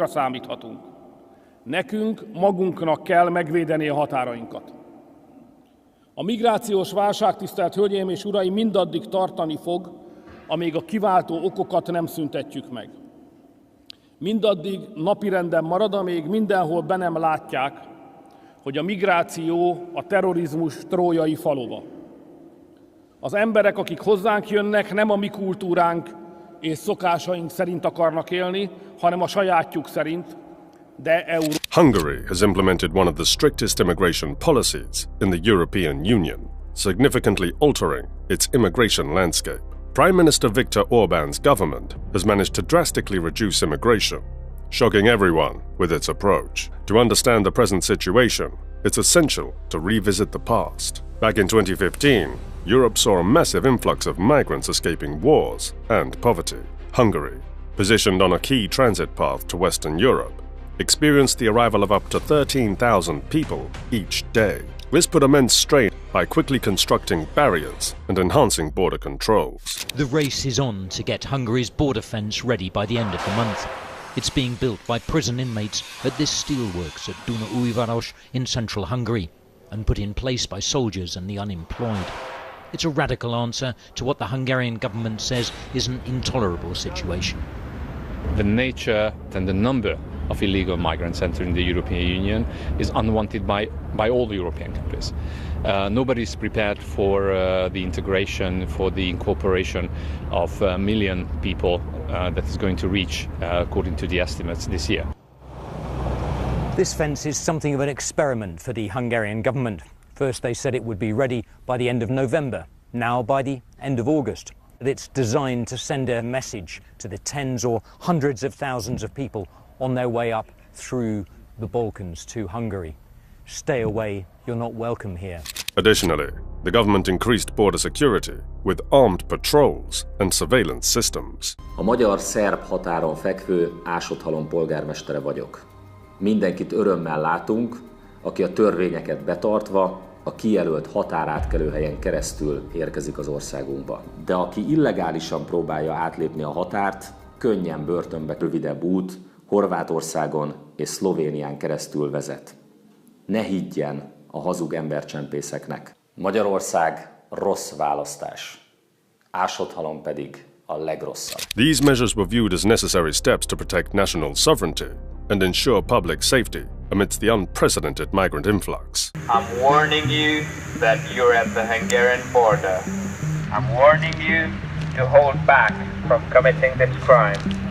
számíthatunk. Nekünk magunknak kell megvédeni a határainkat. A migrációs válság, tisztelt Hölgyeim és Uraim, mindaddig tartani fog, amíg a kiváltó okokat nem szüntetjük meg. Mindaddig napirenden marad, amíg mindenhol be nem látják, hogy a migráció a terrorizmus trójai falova. Az emberek, akik hozzánk jönnek, nem a mi kultúránk és szokásaink szerint akarnak élni, hanem a sajátjuk szerint, de Hungary has implemented one of the strictest immigration policies in the European Union, significantly altering its immigration landscape. Prime Minister Viktor Orbán's government has managed to drastically reduce immigration, shocking everyone with its approach. To understand the present situation, it's essential to revisit the past. Back in 2015, Europe saw a massive influx of migrants escaping wars and poverty. Hungary, positioned on a key transit path to Western Europe, experienced the arrival of up to 13,000 people each day. This put immense strain by quickly constructing barriers and enhancing border controls. The race is on to get Hungary's border fence ready by the end of the month. It's being built by prison inmates at this steelworks at Dunaújváros in central Hungary and put in place by soldiers and the unemployed. It's a radical answer to what the Hungarian government says is an intolerable situation. The nature and the number of illegal migrants entering the European Union is unwanted by all the European countries. Nobody is prepared for the integration, for the incorporation of a million people that is going to reach, according to the estimates, this year. This fence is something of an experiment for the Hungarian government. First they said it would be ready by the end of November, now by the end of August. It's designed to send a message to the tens or hundreds of thousands of people on their way up through the Balkans to Hungary. Stay away, you're not welcome here. Additionally, the government increased border security with armed patrols and surveillance systems. A magyar-szerb határon fekvő Ásotthalom polgármestere vagyok. Mindenkit örömmel látunk, aki a törvényeket betartva a kijelölt határátkelőhelyen keresztül érkezik az országunkba. De aki illegálisan próbálja átlépni a határt, könnyen börtönbe rövidebb út Horvátországon és Szlovénián keresztül vezet. Ne higgyen a hazug embercsempészeknek. Magyarország rossz választás, Ásotthalom pedig a legrosszabb. These measures were viewed as necessary steps to protect national sovereignty and ensure public safety amidst the unprecedented migrant influx. I'm warning you that you're at the Hungarian border. I'm warning you to hold back from committing this crime.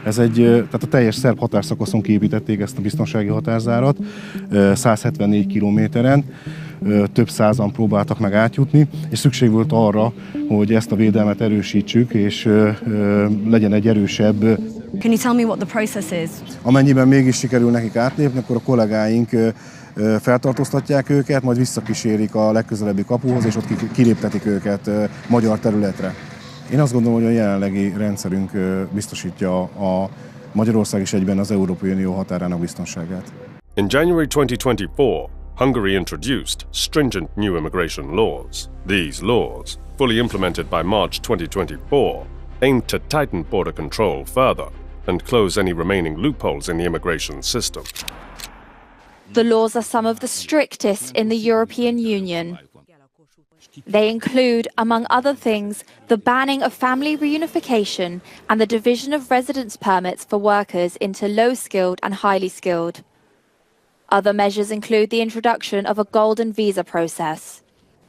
Tehát a teljes szerb határszakaszon kiépítették ezt a biztonsági határzárat, 174 kilométeren, több százan próbáltak meg átjutni, és szükség volt arra, hogy ezt a védelmet erősítsük, és legyen egy erősebb. Can you tell me what the process is? Amennyiben mégis sikerül nekik átlépni, akkor a kollégáink feltartóztatják őket, majd visszakísérik a legközelebbi kapuhoz, és ott kiléptetik őket magyar területre. Én azt gondolom, hogy a jelenlegi rendszerünk biztosítja a Magyarország és egyben az Európai Unió határának biztonságát. In January 2024, Hungary introduced stringent new immigration laws. These laws, fully implemented by March 2024, aimed to tighten border control further and close any remaining loopholes in the immigration system. The laws are some of the strictest in the European Union. They include, among other things, the banning of family reunification and the division of residence permits for workers into low-skilled and highly skilled. Other measures include the introduction of a golden visa process.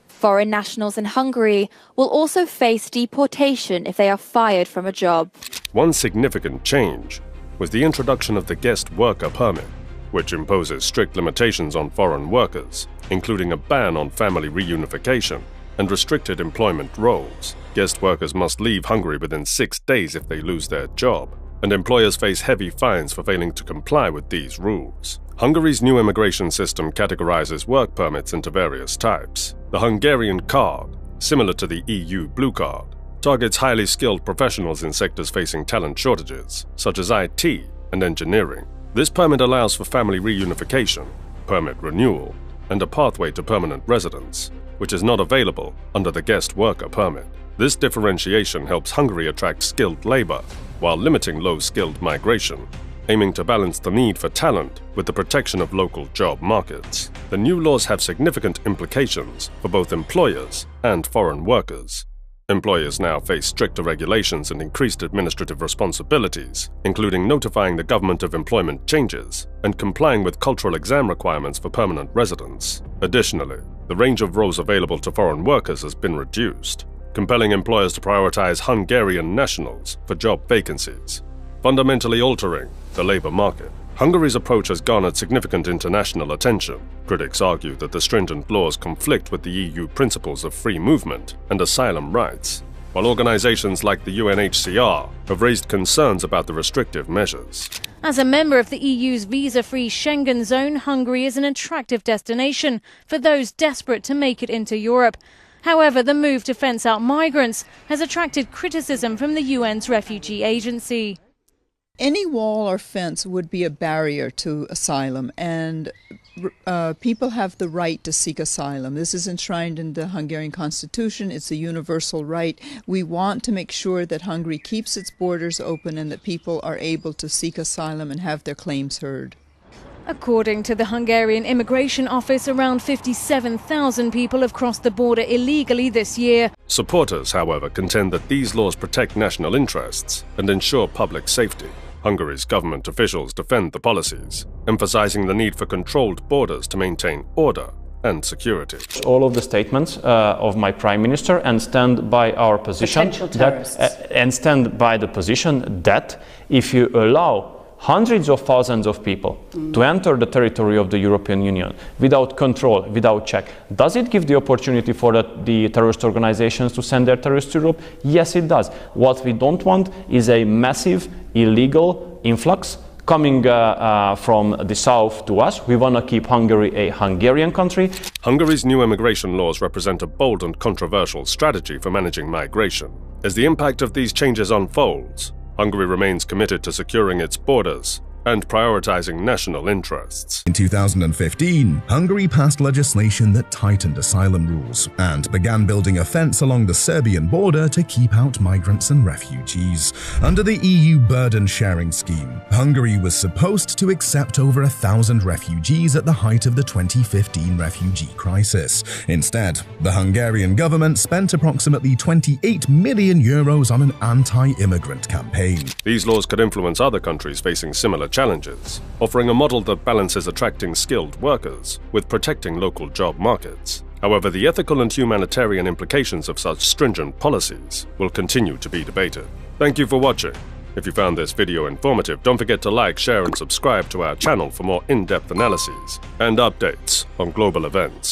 Foreign nationals in Hungary will also face deportation if they are fired from a job. One significant change was the introduction of the guest worker permit, which imposes strict limitations on foreign workers, including a ban on family reunification and restricted employment roles. Guest workers must leave Hungary within 6 days if they lose their job, and employers face heavy fines for failing to comply with these rules. Hungary's new immigration system categorizes work permits into various types. The Hungarian card, similar to the EU blue card, targets highly skilled professionals in sectors facing talent shortages, such as IT and engineering. This permit allows for family reunification, permit renewal, and a pathway to permanent residence, which is not available under the guest worker permit. This differentiation helps Hungary attract skilled labor while limiting low-skilled migration aiming to balance the need for talent with the protection of local job markets. The new laws have significant implications for both employers and foreign workers. Employers now face stricter regulations and increased administrative responsibilities, including notifying the government of employment changes and complying with cultural exam requirements for permanent residents. Additionally, the range of roles available to foreign workers has been reduced, compelling employers to prioritize Hungarian nationals for job vacancies, fundamentally altering the labor market. Hungary's approach has garnered significant international attention. Critics argue that the stringent laws conflict with the EU principles of free movement and asylum rights, while organizations like the UNHCR have raised concerns about the restrictive measures. As a member of the EU's visa-free Schengen zone, Hungary is an attractive destination for those desperate to make it into Europe. However, the move to fence out migrants has attracted criticism from the UN's refugee agency. Any wall or fence would be a barrier to asylum, and people have the right to seek asylum. This is enshrined in the Hungarian constitution. It's a universal right. We want to make sure that Hungary keeps its borders open and that people are able to seek asylum and have their claims heard. According to the Hungarian Immigration Office, around 57,000 people have crossed the border illegally this year. Supporters, however, contend that these laws protect national interests and ensure public safety. Hungary's government officials defend the policies, emphasizing the need for controlled borders to maintain order and security. All of the statements of my Prime Minister and stand by our position and stand by the position that if you allow hundreds of thousands of people to enter the territory of the European Union without control, without check, does it give the opportunity for the terrorist organizations to send their terrorists to Europe? Yes, it does. What we don't want is a massive illegal influx coming from the south to us. We want to keep Hungary a Hungarian country. Hungary's new immigration laws represent a bold and controversial strategy for managing migration. As the impact of these changes unfolds, Hungary remains committed to securing its borders and prioritizing national interests. In 2015, Hungary passed legislation that tightened asylum rules and began building a fence along the Serbian border to keep out migrants and refugees. Under the EU burden-sharing scheme, Hungary was supposed to accept over 1,000 refugees at the height of the 2015 refugee crisis. Instead, the Hungarian government spent approximately 28 million euros on an anti-immigrant campaign. These laws could influence other countries facing similar challenges, offering a model that balances attracting skilled workers with protecting local job markets. However, the ethical and humanitarian implications of such stringent policies will continue to be debated. Thank you for watching. If you found this video informative, don't forget to like, share and subscribe to our channel for more in-depth analyses and updates on global events.